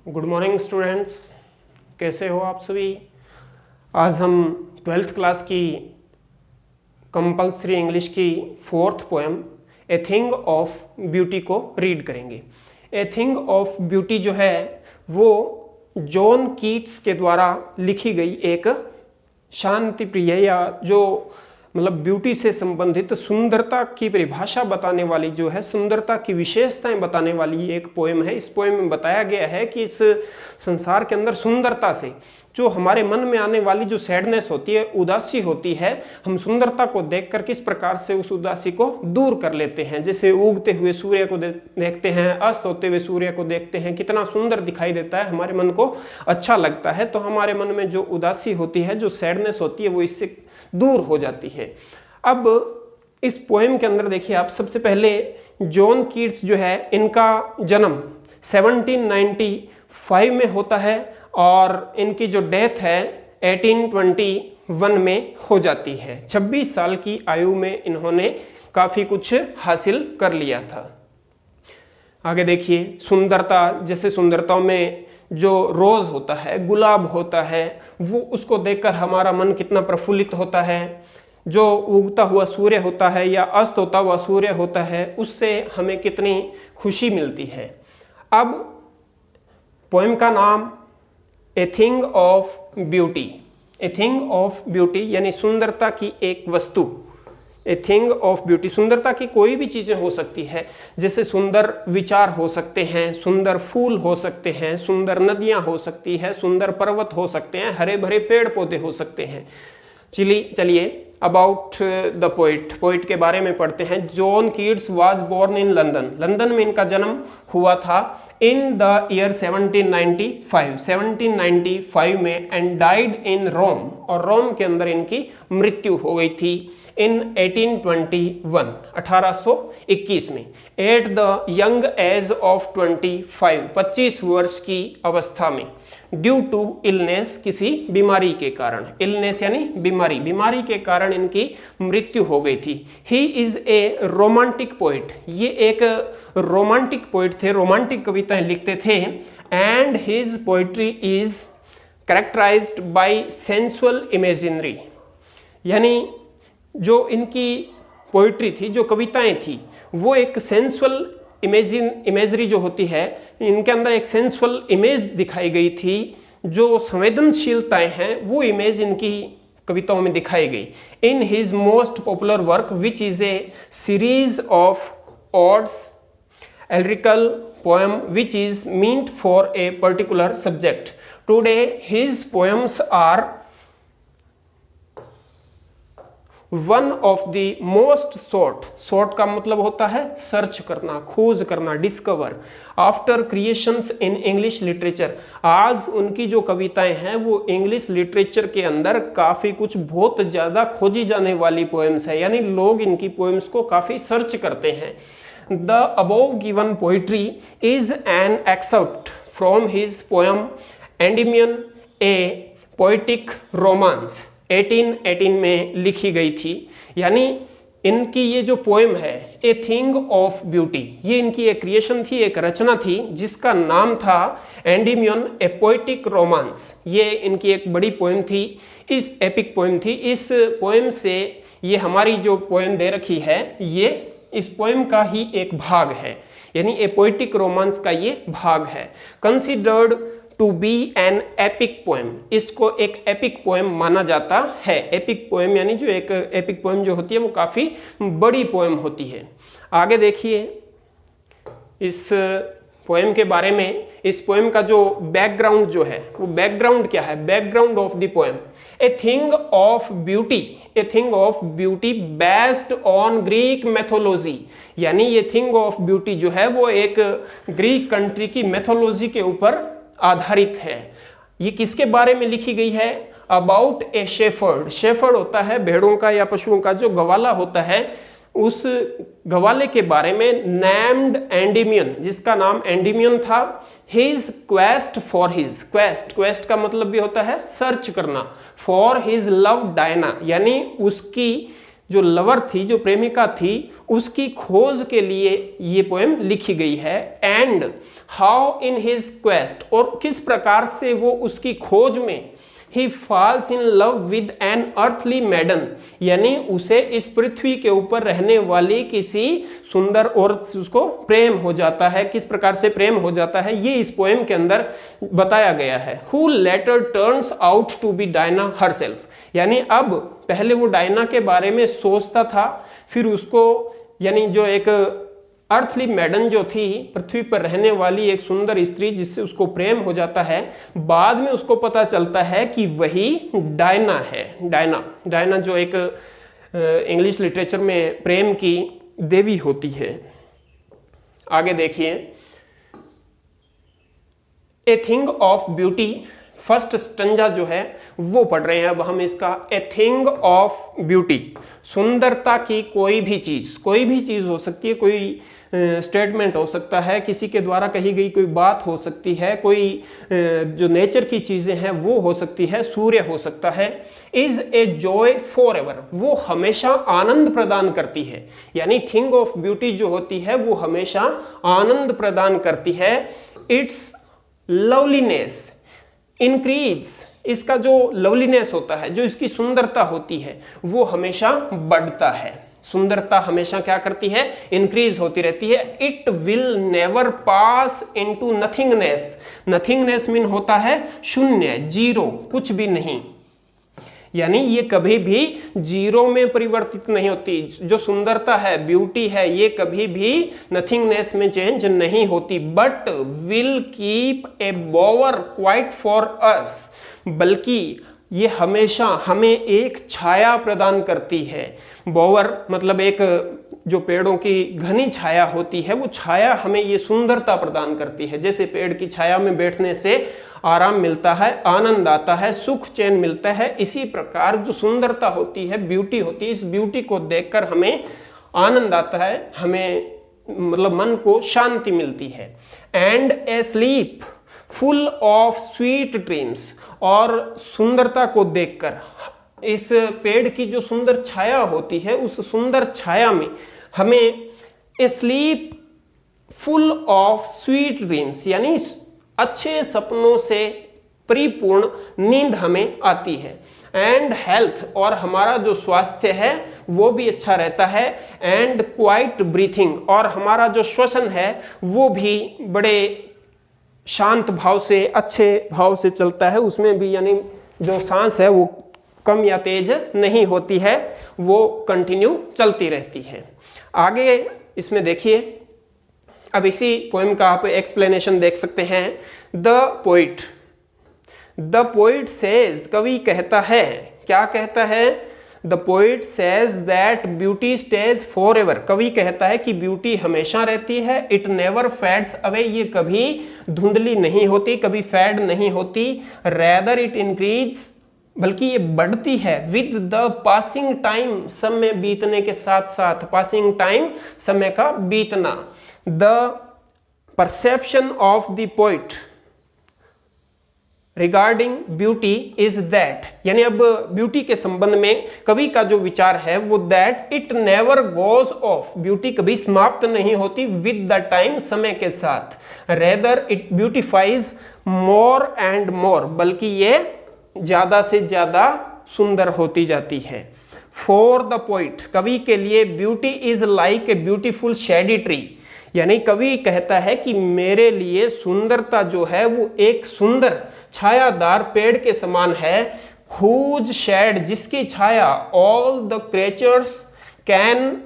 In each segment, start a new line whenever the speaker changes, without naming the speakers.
Good morning students, कैसे हो आप सभी। आज हम 12th क्लास की कंपल्सरी इंग्लिश की 4th poem a thing of beauty को रीड करेंगे। ए थिंग ऑफ ब्यूटी जो है वो जॉन कीट्स के द्वारा लिखी गई एक शांति प्रिय या जो मतलब ब्यूटी से संबंधित सुंदरता की परिभाषा बताने वाली जो है, सुंदरता की विशेषताएं बताने वाली एक पोएम है। इस पोएम में बताया गया है कि इस संसार के अंदर सुंदरता से जो हमारे मन में आने वाली जो सैडनेस होती है, उदासी होती है, हम सुंदरता को देखकर किस प्रकार से उस उदासी को दूर कर लेते हैं। जैसे उगते हुए सूर्य को देखते हैं, अस्त होते हुए सूर्य को देखते हैं, कितना सुंदर दिखाई देता है, हमारे मन को अच्छा लगता है, तो हमारे मन में जो उदासी होती है, जो सैडनेस होती है, वो इससे दूर हो जाती है। अब इस पोएम के अंदर देखिए आप, सबसे पहले जॉन कीट्स जो है इनका जन्म 1795 में होता है और इनकी जो डेथ है 1821 में हो जाती है। 26 साल की आयु में इन्होंने काफी कुछ हासिल कर लिया था। आगे देखिए, सुंदरता, जैसे सुंदरताओं में जो रोज होता है, गुलाब होता है, वो उसको देखकर हमारा मन कितना प्रफुल्लित होता है। जो उगता हुआ सूर्य होता है या अस्त होता हुआ सूर्य होता है, उससे हमें कितनी खुशी मिलती है। अब पोएम का नाम ए thing of beauty, a thing of beauty यानी सुंदरता की एक वस्तु। ए थिंग ऑफ ब्यूटी, सुंदरता की कोई भी चीजें हो सकती है, जैसे सुंदर विचार हो सकते हैं, सुंदर फूल हो सकते हैं, सुंदर नदियां हो सकती है, सुंदर पर्वत हो सकते हैं, हरे भरे पेड़ पौधे हो सकते हैं। चलिए अबाउट द पोइट के बारे में पढ़ते हैं। John Keats was born in London, London में इनका जन्म हुआ था इन द ईयर 1795 में, एंड डाइड इन रोम, और रोम के अंदर इनकी मृत्यु हो गई थी इन 1821 में, at the young age of 25 वर्ष की अवस्था में, ड्यू टू इलनेस, किसी बीमारी के कारण। इलनेस यानी बीमारी, बीमारी के कारण इनकी मृत्यु हो गई थी। He is a romantic poet, ये एक रोमांटिक पोइट थे, रोमांटिक कविताएं लिखते थे। And his poetry is characterized by sensual imaginary, यानी जो इनकी पोइट्री थी, जो कविताएं थी, वो एक सेंसुअल इमेजरी जो होती है, इनके अंदर एक सेंसुअल इमेज दिखाई गई थी। जो संवेदनशीलताएं हैं वो इमेज इनकी कविताओं में दिखाई गई। In his most popular work which is a series of odes a lyrical poem which is meant for a particular subject. Today his poems are one of the most sought का मतलब होता है सर्च करना, खोज करना, discover, after creations in English literature. आज उनकी जो कविताएं हैं वो इंग्लिश लिटरेचर के अंदर काफी कुछ बहुत ज्यादा खोजी जाने वाली पोएम्स है, यानी लोग इनकी पोएम्स को काफी सर्च करते हैं। The above given poetry is an excerpt from his poem Endymion, a poetic romance, 1818 में लिखी गई थी। यानी इनकी ये जो पोएम है ए थिंग ऑफ ब्यूटी, ये इनकी एक क्रिएशन थी, एक रचना थी जिसका नाम था एंडीमियन ए पोएटिक रोमांस। ये इनकी एक बड़ी पोएम थी, इस एपिक पोएम थी। इस पोएम से ये हमारी जो पोएम दे रखी है, ये इस पोएम का ही एक भाग है, यानी ए पोएटिक रोमांस का ये भाग है। Considered to be an epic poem, इसको एक एपिक पोएम माना जाता है। एपिक पोएम यानी जो एक एपिक पोएम जो होती है वो काफी बड़ी पोएम होती है। आगे देखिए इस पोएम के बारे में। इस पोएम का जो बैकग्राउंड जो है, वो बैकग्राउंड क्या है, background of the poem. A thing of beauty, a thing of beauty based on Greek mythology, यानी ये थिंग ऑफ ब्यूटी जो है वो एक ग्रीक कंट्री की मैथोलॉजी के ऊपर आधारित है। ये किसके बारे में लिखी गई है? अबाउट ए शेफर्ड, शेफर्ड होता है भेड़ों का या पशुओं का जो गवाला होता है, उस गवाले के बारे में। नेम्ड एंडीमियन, जिसका नाम एंडीमियन था। His quest for his, quest का मतलब भी होता है सर्च करना। फॉर हिज लव डायना, यानी उसकी जो लवर थी, जो प्रेमिका थी, उसकी खोज के लिए ये पोएम लिखी गई है। And how in his quest, और किस प्रकार से वो उसकी खोज में ही falls in love with an earthly maiden, यानी उसे इस पृथ्वी के ऊपर रहने वाली किसी सुंदर औरत से उसको प्रेम हो जाता है। किस प्रकार से प्रेम हो जाता है ये इस पोएम के अंदर बताया गया है। Who later turns out to be Diana herself, यानी अब पहले वो डायना के बारे में सोचता था, फिर उसको यानी जो एक अर्थली मैडन जो थी पृथ्वी पर रहने वाली एक सुंदर स्त्री जिससे उसको प्रेम हो जाता है, बाद में उसको पता चलता है कि वही डायना है। डायना जो एक इंग्लिश लिटरेचर में प्रेम की देवी होती है। आगे देखिए, ए thing of beauty, first stanza जो है वो पढ़ रहे हैं अब हम इसका। ए थिंग ऑफ ब्यूटी, सुंदरता की कोई भी चीज हो सकती है, कोई स्टेटमेंट हो सकता है, किसी के द्वारा कही गई कोई बात हो सकती है, कोई जो नेचर की चीजें हैं वो हो सकती है, सूर्य हो सकता है। Is a joy for ever, वो हमेशा आनंद प्रदान करती है, यानी थिंग ऑफ ब्यूटी जो होती है वो हमेशा आनंद प्रदान करती है। इट्स लवलीनेस इंक्रीज, इसका जो लवलीनेस होता है, जो इसकी सुंदरता होती है वो हमेशा बढ़ता है। सुंदरता हमेशा क्या करती है, इंक्रीज होती रहती है। It will never pass into nothingness, nothingness mean होता है शून्य, जीरो, कुछ भी नहीं, यानी ये कभी भी जीरो में परिवर्तित नहीं होती। जो सुंदरता है, ब्यूटी है, ये कभी भी नथिंगनेस में चेंज नहीं होती। But will keep a बोवर quiet for us, बल्कि ये हमेशा हमें एक छाया प्रदान करती है। बोवर मतलब एक जो पेड़ों की घनी छाया होती है, वो छाया हमें ये सुंदरता प्रदान करती है। जैसे पेड़ की छाया में बैठने से आराम मिलता है, आनंद आता है, सुख चैन मिलता है, इसी प्रकार जो सुंदरता होती है, ब्यूटी होती है, इस ब्यूटी को देखकर हमें आनंद आता है, हमें मतलब मन को शांति मिलती है। And A sleep full of sweet dreams, और सुंदरता को देखकर इस पेड़ की जो सुंदर छाया होती है, उस सुंदर छाया में हमें a sleep full of sweet dreams, यानी अच्छे सपनों से परिपूर्ण नींद हमें आती है। एंड हेल्थ, और हमारा जो स्वास्थ्य है वो भी अच्छा रहता है। एंड क्वाइट ब्रीथिंग, और हमारा जो श्वसन है वो भी बड़े शांत भाव से, अच्छे भाव से चलता है, उसमें भी यानी जो सांस है वो कम या तेज नहीं होती है, वो कंटिन्यू चलती रहती है। आगे इसमें देखिए, अब इसी पोएम का आप एक्सप्लेनेशन देख सकते हैं। द पोइट सेज, कवि कहता है, क्या कहता है? The poet says that beauty stage for ever, कवि कहता है कि ब्यूटी हमेशा रहती है। इट नेवर फेड्स अवे, ये कभी धुंधली नहीं होती, कभी फेड नहीं होती। रेदर इट इंक्रीज, बल्कि ये बढ़ती है। विद द पासिंग टाइम, समय बीतने के साथ साथ, पासिंग टाइम समय का बीतना। The perception of the poet regarding beauty is that, यानी अब ब्यूटी के संबंध में कवि का जो विचार है वो that it never goes off, beauty कभी समाप्त नहीं होती विद द टाइम, समय के साथ। Rather it beautifies more and more, बल्कि ये ज्यादा से ज्यादा सुंदर होती जाती है। फॉर द पोइट, कवि के लिए beauty is like a beautiful shady tree, यानी कवि कहता है कि मेरे लिए सुंदरता जो है वो एक सुंदर छायादार पेड़ के समान है। हुज शेड, जिसकी छाया all the creatures can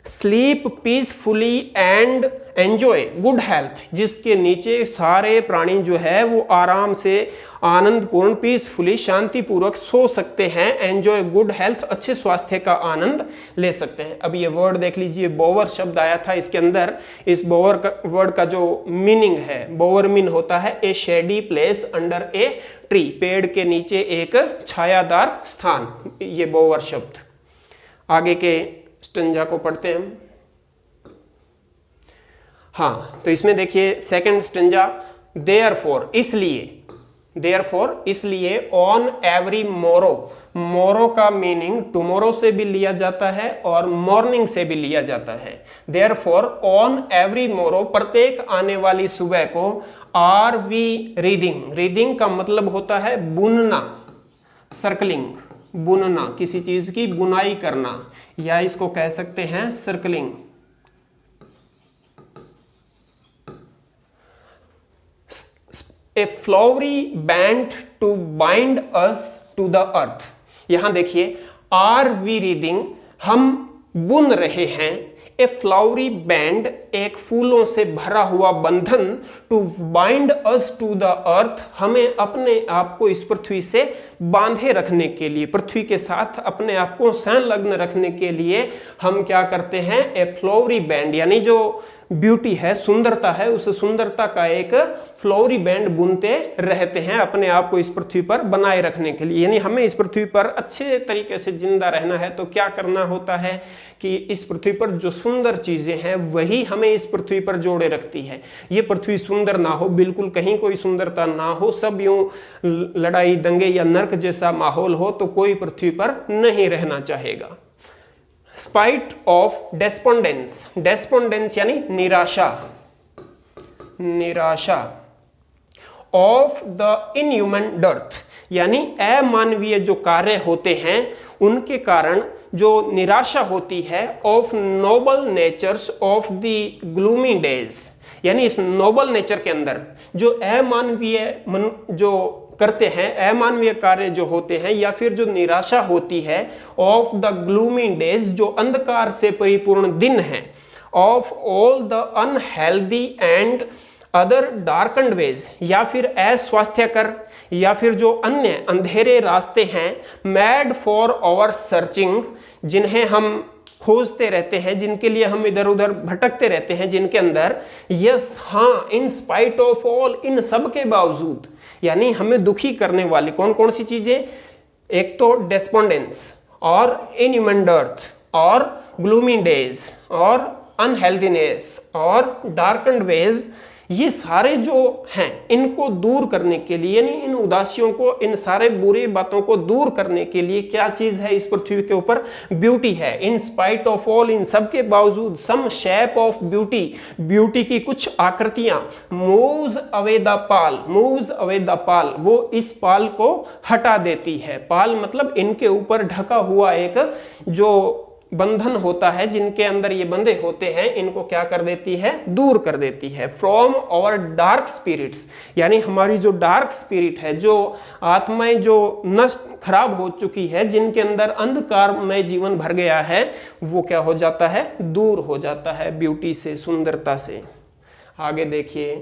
sleep peacefully and enjoy good health, जिसके नीचे सारे प्राणी जो है वो आराम से, आनंदपूर्ण, पीसफुली, शांतिपूर्वक सो सकते हैं। एंजॉय गुड हेल्थ, अच्छे स्वास्थ्य का आनंद ले सकते हैं। अब ये वर्ड देख लीजिए, बोवर शब्द आया था इसके अंदर। इस बोवर का वर्ड का जो मीनिंग है, बोवर मीन होता है a shady place under a tree, पेड़ के नीचे एक छायादार स्थान, ये बोवर शब्द। आगे के स्टंजा को पढ़ते हैं हम। हाँ, तो इसमें देखिए सेकंड स्टंजा, देयरफॉर, इसलिए। देयरफॉर इसलिए ऑन एवरी मोरो, मोरो का मीनिंग टुमारो से भी लिया जाता है और मॉर्निंग से भी लिया जाता है। देयरफॉर ऑन एवरी मोरो, प्रत्येक आने वाली सुबह को आर वी रीडिंग, रीडिंग का मतलब होता है बुनना, सर्कलिंग, बुनना, किसी चीज की बुनाई करना, या इसको कह सकते हैं circling. A flowery band to bind us to the earth. यहां देखिए, आर वी रीडिंग, हम बुन रहे हैं, ए फ्लावरी बैंड, एक फूलों से भरा हुआ बंधन, to bind us to the earth, हमें अपने आप को इस पृथ्वी से बांधे रखने के लिए, पृथ्वी के साथ अपने आप को संलग्न रखने के लिए हम क्या करते हैं, ए फ्लावरी बैंड, यानी जो ब्यूटी है, सुंदरता है, उस सुंदरता का एक फ्लोरी बैंड बुनते रहते हैं अपने आप को इस पृथ्वी पर बनाए रखने के लिए। यानी हमें इस पृथ्वी पर अच्छे तरीके से जिंदा रहना है तो क्या करना होता है कि इस पृथ्वी पर जो सुंदर चीजें हैं वही हमें इस पृथ्वी पर जोड़े रखती है। ये पृथ्वी सुंदर ना हो, बिल्कुल कहीं कोई सुंदरता ना हो, सब यूं लड़ाई दंगे या नर्क जैसा माहौल हो तो कोई पृथ्वी पर नहीं रहना चाहेगा। स्पाइट ऑफ डेस्पोंडेंस, डेस्पोंडेंस यानी निराशा, निराशा, ऑफ द इनह्यूमन डर्थ, यानी अमानवीय जो कार्य होते हैं उनके कारण जो निराशा होती है, of noble natures of the gloomy days, यानी इस नोबल नेचर के अंदर जो अमानवीय जो करते हैं, अमानवीय कार्य जो होते हैं, या फिर जो निराशा होती है, ऑफ द ग्लूमी डेज, जो अंधकार से परिपूर्ण दिन है, of all the unhealthy and other darkened ways, या फिर अस्वास्थ्यकर या फिर जो अन्य अंधेरे रास्ते हैं, मैड फॉर आवर सर्चिंग, जिन्हें हम खोजते रहते हैं, जिनके लिए हम इधर उधर भटकते रहते हैं, जिनके अंदर, यस हाँ, इन स्पाइट ऑफ ऑल, इन सब के बावजूद, यानी हमें दुखी करने वाली कौन कौन सी चीजें, एक तो डेस्पोंडेंस और इनह्यूमन डर्थ और ग्लूमी डेज और अनहेल्दीनेस और डार्कन्ड वेज, ये सारे जो हैं इनको दूर करने के लिए, यानी इन उदासियों को, इन सारे बुरी बातों को दूर करने के लिए क्या चीज है इस पृथ्वी के ऊपर, ब्यूटी है। इन स्पाइट ऑफ ऑल, इन सब के बावजूद, some shape of beauty, beauty की कुछ आकृतियां, moves away the pall, moves away the pall, वो इस पाल को हटा देती है। पाल मतलब इनके ऊपर ढका हुआ एक जो बंधन होता है, जिनके अंदर ये बंधे होते हैं, इनको क्या कर देती है, दूर कर देती है। फ्रॉम आवर डार्क स्पिरिट्स, यानी हमारी जो डार्क स्पिरिट है, जो आत्माएं जो नष्ट खराब हो चुकी है, जिनके अंदर अंधकार में जीवन भर गया है, वो क्या हो जाता है, दूर हो जाता है ब्यूटी से, सुंदरता से। आगे देखिए,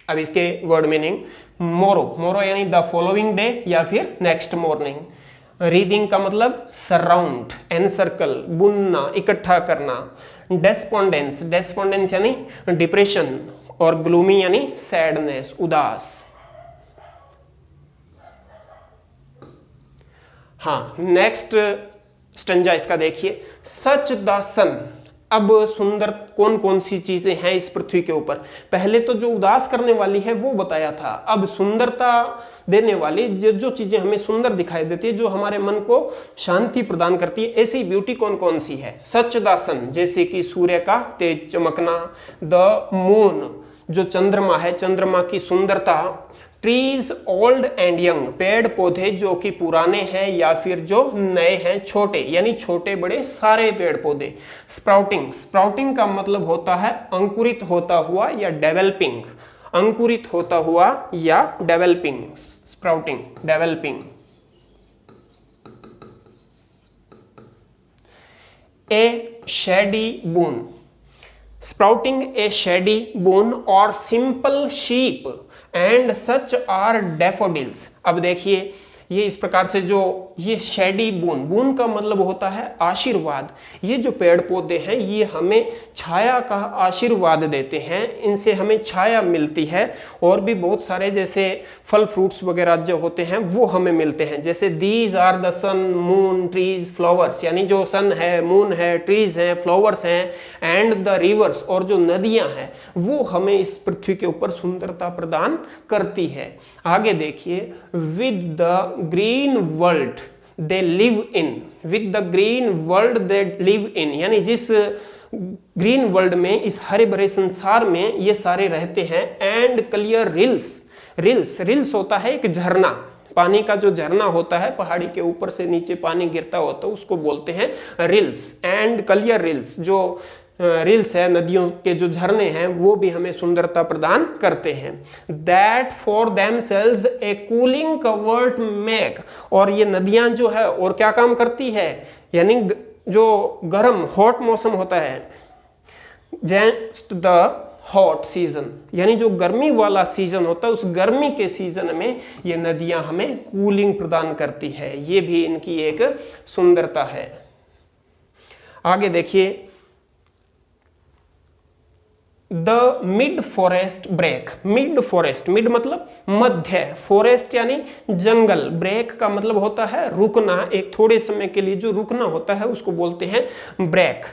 अब इसके वर्ड मीनिंग, मोरो, मोरो यानी द फॉलोइंग डे या फिर नेक्स्ट मॉर्निंग। रीडिंग का मतलब सराउंड, एनसर्कल, बुनना, इकट्ठा करना। डेस्पोंडेंस, डेस्पोंडेंस यानी डिप्रेशन, और ग्लूमी यानी सैडनेस, उदास। हाँ, नेक्स्ट स्टंजा इसका देखिए, सच द सन। अब सुंदर कौन कौन सी चीजें हैं इस पृथ्वी के ऊपर, पहले तो जो उदास करने वाली है वो बताया था, अब सुंदरता देने वाली जो चीजें हमें सुंदर दिखाई देती है, जो हमारे मन को शांति प्रदान करती है, ऐसी ब्यूटी कौन कौन सी है। सच द सन, जैसे कि सूर्य का तेज चमकना, द मून, जो चंद्रमा है, चंद्रमा की सुंदरता, ट्रीज ओल्ड एंड यंग, पेड़ पौधे जो कि पुराने हैं या फिर जो नए हैं, छोटे यानी छोटे बड़े सारे पेड़ पौधे। स्प्राउटिंग, स्प्राउटिंग का मतलब होता है अंकुरित होता हुआ या डेवलपिंग, अंकुरित होता हुआ या developing, sprouting, developing. A shady boon, sprouting a shady boon और simple sheep and such are daffodils. अब देखिए, ये इस प्रकार से जो ये शेडी बून, बून का मतलब होता है आशीर्वाद। ये जो पेड़ पौधे हैं ये हमें छाया का आशीर्वाद देते हैं, इनसे हमें छाया मिलती है। और भी बहुत सारे जैसे फल फ्रूट्स वगैरह जो होते हैं वो हमें मिलते हैं। जैसे these are the sun moon trees flowers, यानी जो सन है, मून है, ट्रीज हैं, फ्लावर्स हैं, एंड द रिवर्स, और जो नदियां हैं वो हमें इस पृथ्वी के ऊपर सुंदरता प्रदान करती है। आगे देखिए, with the green world they live in, with the green world they live in, यानी जिस ग्रीन वर्ल्ड में, इस हरे भरे संसार में ये सारे रहते हैं। And clear reels, reels, reels होता है एक झरना, पानी का जो झरना होता है, पहाड़ी के ऊपर से नीचे पानी गिरता होता है, उसको बोलते हैं रिल्स। एंड क्लियर रिल्स, जो रिल्स है, नदियों के जो झरने हैं वो भी हमें सुंदरता प्रदान करते हैं। That for themselves A cooling covered make, और ये नदियां जो है और क्या काम करती है, यानी जो गर्म हॉट मौसम होता है, जस्ट द हॉट सीजन, यानी जो गर्मी वाला सीजन होता है, उस गर्मी के सीजन में ये नदियां हमें कूलिंग प्रदान करती है। ये भी इनकी एक सुंदरता है। आगे देखिए, the mid forest break, mid forest, mid मतलब मध्य, फॉरेस्ट यानी जंगल, ब्रेक का मतलब होता है रुकना, एक थोड़े समय के लिए जो रुकना होता है उसको बोलते हैं ब्रेक।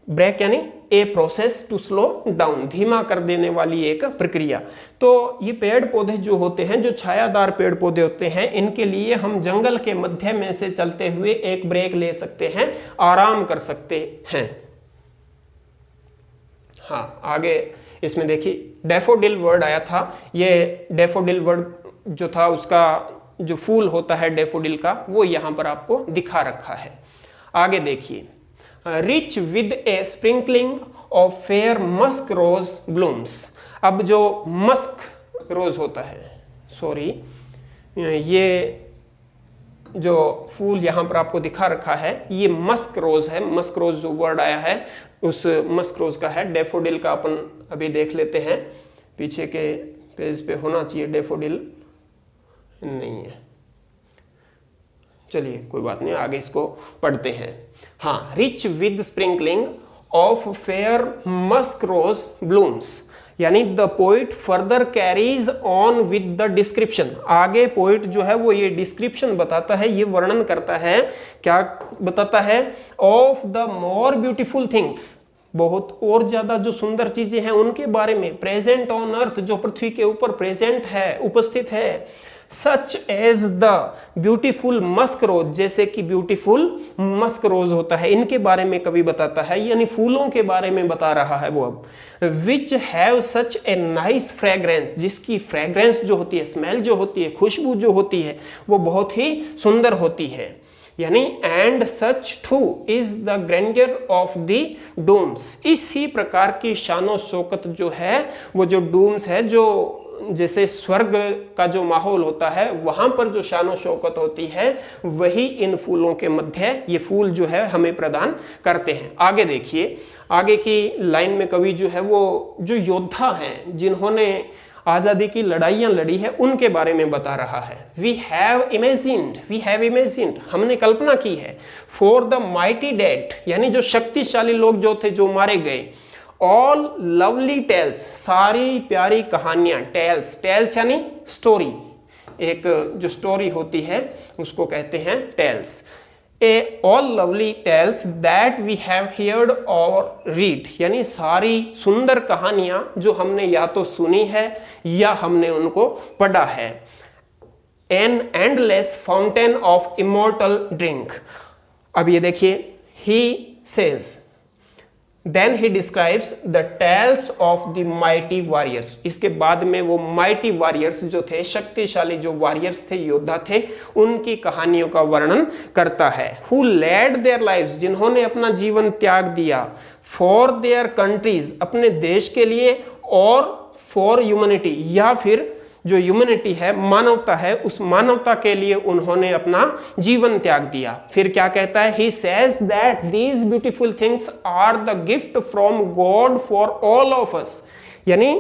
ब्रेक यानी a process to slow down, धीमा कर देने वाली एक प्रक्रिया। तो ये पेड़ पौधे जो होते हैं, जो छायादार पेड़ पौधे होते हैं, इनके लिए हम जंगल के मध्य में से चलते हुए एक ब्रेक ले सकते हैं, आराम कर सकते हैं। हाँ, आगे इसमें देखिए डैफोडिल वर्ड आया था। ये डैफोडिल वर्ड जो था, उसका जो फूल होता है डैफोडिल का, वो यहाँ पर आपको दिखा रखा है। आगे देखिए, rich with a sprinkling of fair musk rose blooms. अब जो मस्क रोज होता है, सॉरी, ये जो फूल यहाँ पर आपको दिखा रखा है ये मस्क रोज है। मस्क रोज जो वर्ड आया है उस मस्क रोज का है। डैफोडिल का अपन अभी देख लेते हैं, पीछे के पेज पे होना चाहिए, डैफोडिल नहीं है। चलिए कोई बात नहीं, आगे इसको पढ़ते हैं। हाँ, rich with sprinkling of fair musk rose blooms, यानी the poet further carries on with the description. आगे पोइट जो है वो ये डिस्क्रिप्शन बताता है, ये वर्णन करता है, क्या बताता है, of the more beautiful things, बहुत और ज्यादा जो सुंदर चीजें हैं उनके बारे में, प्रेजेंट ऑन अर्थ, जो पृथ्वी के ऊपर प्रेजेंट है, उपस्थित है। Such as the beautiful musk rose, जैसे कि ब्यूटीफुल मस्क रोज होता है, इनके बारे में कवि बताता है, यानी फूलों के बारे में बता रहा है वो अब। Which have such a nice fragrance, जिसकी फ्रेग्रेंस जो होती है, स्मेल जो होती है, खुशबू जो होती है, वो बहुत ही सुंदर होती है। यानी and such too is the grandeur of the dooms, इसी प्रकार की शानो शौकत जो है, वो जो डूम्स है, जो जैसे स्वर्ग का जो माहौल होता है वहां पर जो शानो शौकत होती है, वही इन फूलों के मध्य ये फूल जो है हमें प्रदान करते हैं। आगे देखिए, आगे की लाइन में कवि जो है वो जो योद्धा हैं, जिन्होंने आजादी की लड़ाइयां लड़ी है, उनके बारे में बता रहा है। वी हैव इमेजिन्ड, हमने कल्पना की है, फॉर द माइटी डेड, यानी जो शक्तिशाली लोग जो थे, जो मारे गए, ऑल लवली टेल्स, सारी प्यारी कहानियां, टेल्स यानी स्टोरी, एक जो स्टोरी होती है उसको कहते हैं tales. A all lovely tales that we have heard और रीड, यानी सारी सुंदर कहानियां जो हमने या तो सुनी है या हमने उनको पढ़ा है। An endless fountain of immortal drink. अब ये देखिए, he says, then he describes the tales of the mighty warriors. इसके बाद में वो माइटी वॉरियर्स जो थे, शक्तिशाली जो वॉरियर्स थे, योद्धा थे, उनकी कहानियों का वर्णन करता है। हु लेड देयर लाइव्स, जिन्होंने अपना जीवन त्याग दिया, फॉर देयर कंट्रीज, अपने देश के लिए, और फॉर ह्यूमैनिटी, या फिर जो ह्यूमैनिटी है, मानवता है, उस मानवता के लिए उन्होंने अपना जीवन त्याग दिया। फिर क्या कहता है, he says that these beautiful things are the gift from God for all of us, यानी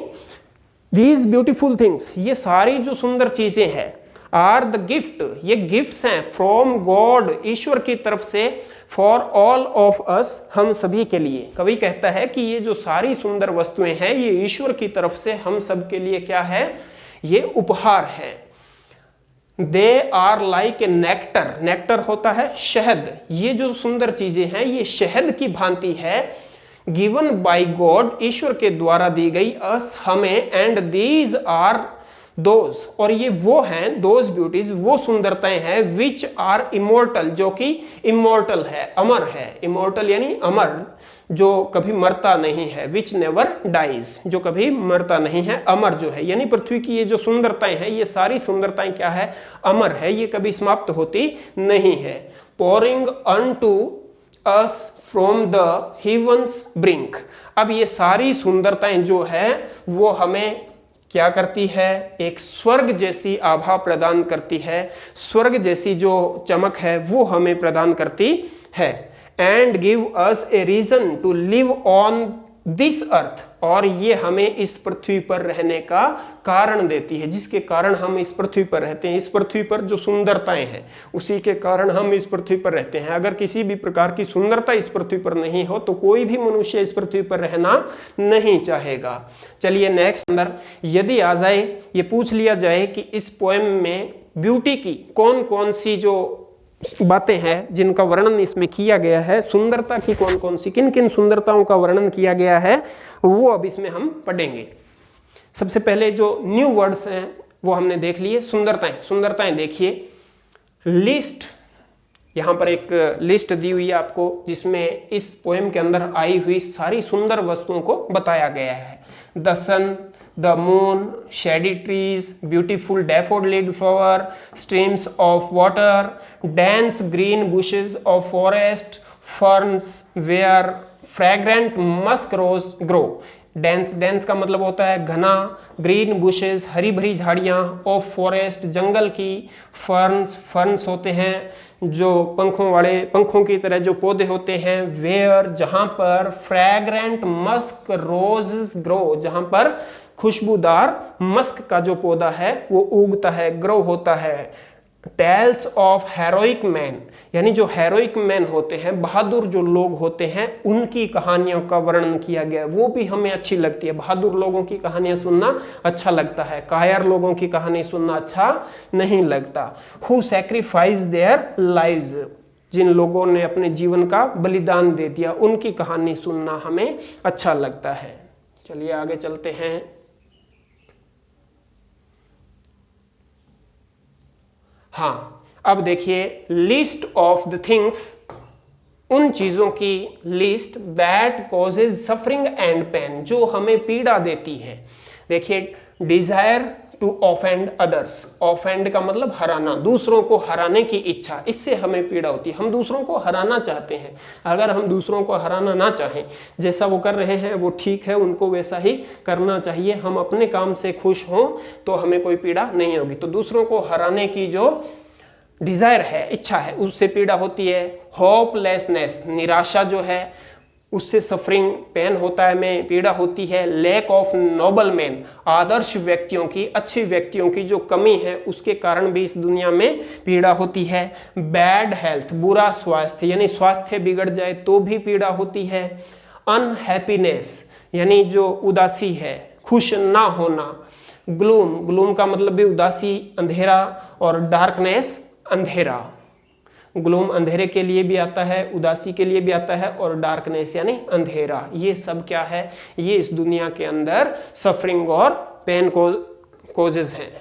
these beautiful things, ये सारी जो सुंदर चीजें हैं, आर द गिफ्ट, ये गिफ्ट्स हैं फ्रॉम गॉड, ईश्वर की तरफ से, फॉर ऑल ऑफ अस, हम सभी के लिए। कवि कहता है कि ये जो सारी सुंदर वस्तुएं हैं ये ईश्वर की तरफ से हम सब के लिए क्या है, ये उपहार है। They are like a nectar, nectar होता है शहद, ये जो सुंदर चीजें हैं ये शहद की भांति है, गिवन बाय गॉड, ईश्वर के द्वारा दी गई, अस हमें, एंड दीज आर दोज, और ये वो हैं, दोज ब्यूटीज, वो सुंदरताएं हैं, विच आर इमोर्टल, जो कि इमोर्टल है, अमर है, इमोर्टल यानी अमर, जो कभी मरता नहीं है, विच नेवर डाइज, जो कभी मरता नहीं है, अमर जो है, यानी पृथ्वी की ये जो सुंदरताएं हैं ये सारी सुंदरताएं क्या है, अमर है, ये कभी समाप्त होती नहीं है। Pouring unto us from the heavens brink, अब ये सारी सुंदरताएं जो है वो हमें क्या करती है, एक स्वर्ग जैसी आभा प्रदान करती है, स्वर्ग जैसी जो चमक है वो हमें प्रदान करती है। And give us a reason to live on this earth, और ये हमें इस पृथ्वी पर रहने का कारण देती है, जिसके कारण हम इस पृथ्वी पर रहते हैं। इस पृथ्वी पर जो सुंदरताएं हैं उसी के कारण हम इस पृथ्वी पर रहते हैं। अगर किसी भी प्रकार की सुंदरता इस पृथ्वी पर नहीं हो तो कोई भी मनुष्य इस पृथ्वी पर रहना नहीं चाहेगा। चलिए नेक्स्ट, अंदर यदि आ जाए, ये पूछ लिया जाए कि इस पोएम में ब्यूटी की कौन कौन सी जो बातें हैं जिनका वर्णन इसमें किया गया है, सुंदरता की कौन कौन सी, किन किन सुंदरताओं का वर्णन किया गया है, वो अब इसमें हम पढ़ेंगे। सबसे पहले जो न्यू वर्ड्स हैं वो हमने देख लिए। सुंदरताएं, सुंदरताएं देखिए, लिस्ट, यहाँ पर एक लिस्ट दी हुई है आपको जिसमें इस पोएम के अंदर आई हुई सारी सुंदर वस्तुओं को बताया गया है। The sun, the moon, shady trees, beautiful daffodil flower, streams of water, dense green bushes of forest, ferns where fragrant musk rose grow. Dense, dense का मतलब होता है घना, ग्रीन बुशेस हरी भरी झाड़ियाँ, ऑफ फॉरेस्ट जंगल की, फर्न्स, फर्न्स होते हैं जो पंखों वाले, पंखों की तरह जो पौधे होते हैं, वेयर जहाँ पर, फ्रैग्रेंट मस्क रोजेस ग्रो, जहाँ पर खुशबूदार मस्क का जो पौधा है वो उगता है, ग्रो होता है। टेल्स ऑफ हेरोइक मैन, यानी जो हेरोइक मैन होते हैं, बहादुर जो लोग होते हैं, उनकी कहानियों का वर्णन किया गया, वो भी हमें अच्छी लगती है। बहादुर लोगों की कहानियां सुनना अच्छा लगता है, कायर लोगों की कहानी सुनना अच्छा नहीं लगता। हु सैक्रिफाइस देयर लाइव्स, जिन लोगों ने अपने जीवन का बलिदान दे दिया, उनकी कहानी सुनना हमें अच्छा लगता है। चलिए आगे चलते हैं। हाँ, अब देखिए, लिस्ट ऑफ द थिंग्स, उन चीजों की list, that causes suffering and pain, जो हमें पीड़ा देती है। देखिए, desire to offend others, offend का मतलब हराना, दूसरों को हराने की इच्छा, इससे हमें पीड़ा होती है। हम दूसरों को हराना चाहते हैं, अगर हम दूसरों को हराना ना चाहें, जैसा वो कर रहे हैं वो ठीक है, उनको वैसा ही करना चाहिए, हम अपने काम से खुश हों तो हमें कोई पीड़ा नहीं होगी। तो दूसरों को हराने की जो डिजायर है, इच्छा है, उससे पीड़ा होती है। होपलेसनेस, निराशा जो है, उससे सफरिंग, पेन होता है, में पीड़ा होती है। लैक ऑफ नोबल मैन, आदर्श व्यक्तियों की, अच्छे व्यक्तियों की जो कमी है उसके कारण भी इस दुनिया में पीड़ा होती है। बैड हेल्थ, बुरा स्वास्थ्य, यानी स्वास्थ्य बिगड़ जाए तो भी पीड़ा होती है। अनहैप्पीनेस, यानी जो उदासी है, खुश ना होना। ग्लूम, ग्लूम का मतलब भी उदासी, अंधेरा, और डार्कनेस, अंधेरा। ग्लूम अंधेरे के लिए भी आता है, उदासी के लिए भी आता है, और डार्कनेस यानी अंधेरा। ये सब क्या है, ये इस दुनिया के अंदर सफरिंग और पेन को कॉजेज हैं।